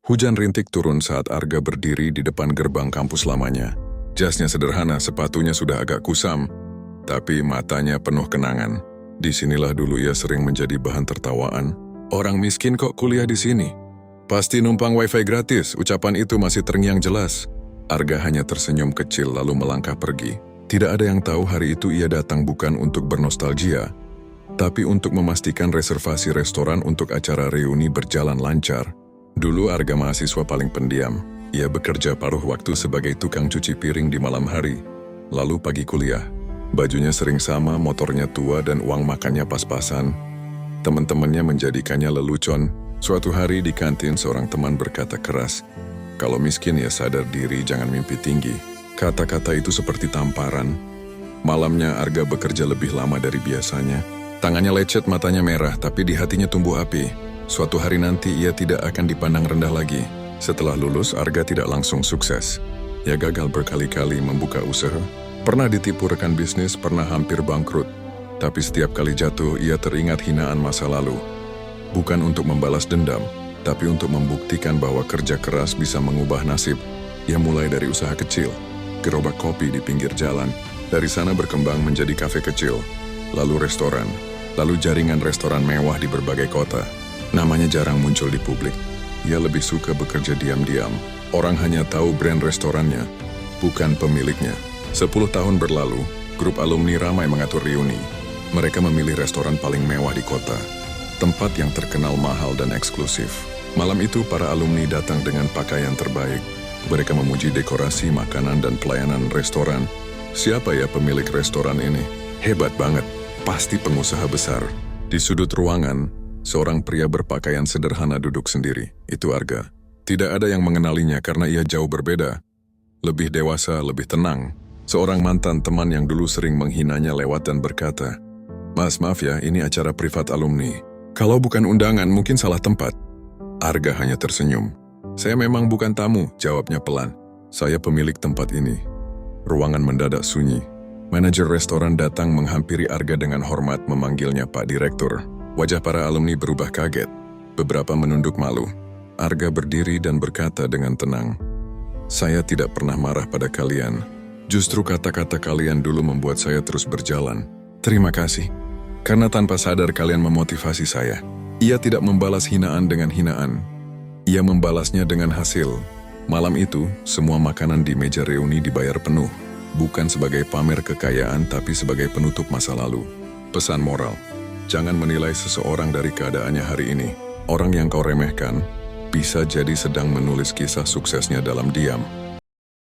Hujan rintik turun saat Arga berdiri di depan gerbang kampus lamanya. Jasnya sederhana, sepatunya sudah agak kusam, tapi matanya penuh kenangan. Disinilah dulu ia sering menjadi bahan tertawaan. Orang miskin kok kuliah di sini? Pasti numpang wifi gratis, ucapan itu masih terngiang jelas. Arga hanya tersenyum kecil lalu melangkah pergi. Tidak ada yang tahu hari itu ia datang bukan untuk bernostalgia, tapi untuk memastikan reservasi restoran untuk acara reuni berjalan lancar. Dulu Arga mahasiswa paling pendiam. Ia bekerja paruh waktu sebagai tukang cuci piring di malam hari. Lalu pagi kuliah. Bajunya sering sama, motornya tua dan uang makannya pas-pasan. Teman-temannya menjadikannya lelucon. Suatu hari di kantin seorang teman berkata keras, "Kalau miskin ya sadar diri, jangan mimpi tinggi." Kata-kata itu seperti tamparan. Malamnya Arga bekerja lebih lama dari biasanya. Tangannya lecet, matanya merah, tapi di hatinya tumbuh api. Suatu hari nanti ia tidak akan dipandang rendah lagi. Setelah lulus, Arga tidak langsung sukses. Ia gagal berkali-kali membuka usaha. Pernah ditipu rekan bisnis, pernah hampir bangkrut. Tapi setiap kali jatuh, ia teringat hinaan masa lalu. Bukan untuk membalas dendam, tapi untuk membuktikan bahwa kerja keras bisa mengubah nasib. Ia mulai dari usaha kecil, gerobak kopi di pinggir jalan. Dari sana berkembang menjadi kafe kecil, lalu restoran, lalu jaringan restoran mewah di berbagai kota. Namanya jarang muncul di publik. Ia lebih suka bekerja diam-diam. Orang hanya tahu brand restorannya, bukan pemiliknya. 10 tahun berlalu, grup alumni ramai mengatur reuni. Mereka memilih restoran paling mewah di kota, tempat yang terkenal mahal dan eksklusif. Malam itu para alumni datang dengan pakaian terbaik. Mereka memuji dekorasi, makanan, dan pelayanan restoran. Siapa ya pemilik restoran ini? Hebat banget, pasti pengusaha besar. Di sudut ruangan, seorang pria berpakaian sederhana duduk sendiri. Itu Arga. Tidak ada yang mengenalinya karena ia jauh berbeda. Lebih dewasa, lebih tenang. Seorang mantan teman yang dulu sering menghinanya lewat dan berkata, "Mas, maaf ya, ini acara privat alumni. Kalau bukan undangan, mungkin salah tempat." Arga hanya tersenyum. "Saya memang bukan tamu," jawabnya pelan. "Saya pemilik tempat ini." Ruangan mendadak sunyi. Manajer restoran datang menghampiri Arga dengan hormat memanggilnya Pak Direktur. Wajah para alumni berubah kaget. Beberapa menunduk malu. Arga berdiri dan berkata dengan tenang, "Saya tidak pernah marah pada kalian. Justru kata-kata kalian dulu membuat saya terus berjalan. Terima kasih. Karena tanpa sadar kalian memotivasi saya." Ia tidak membalas hinaan dengan hinaan. Ia membalasnya dengan hasil. Malam itu, semua makanan di meja reuni dibayar penuh. Bukan sebagai pamer kekayaan, tapi sebagai penutup masa lalu. Pesan moral. Jangan menilai seseorang dari keadaannya hari ini. Orang yang kau remehkan bisa jadi sedang menulis kisah suksesnya dalam diam.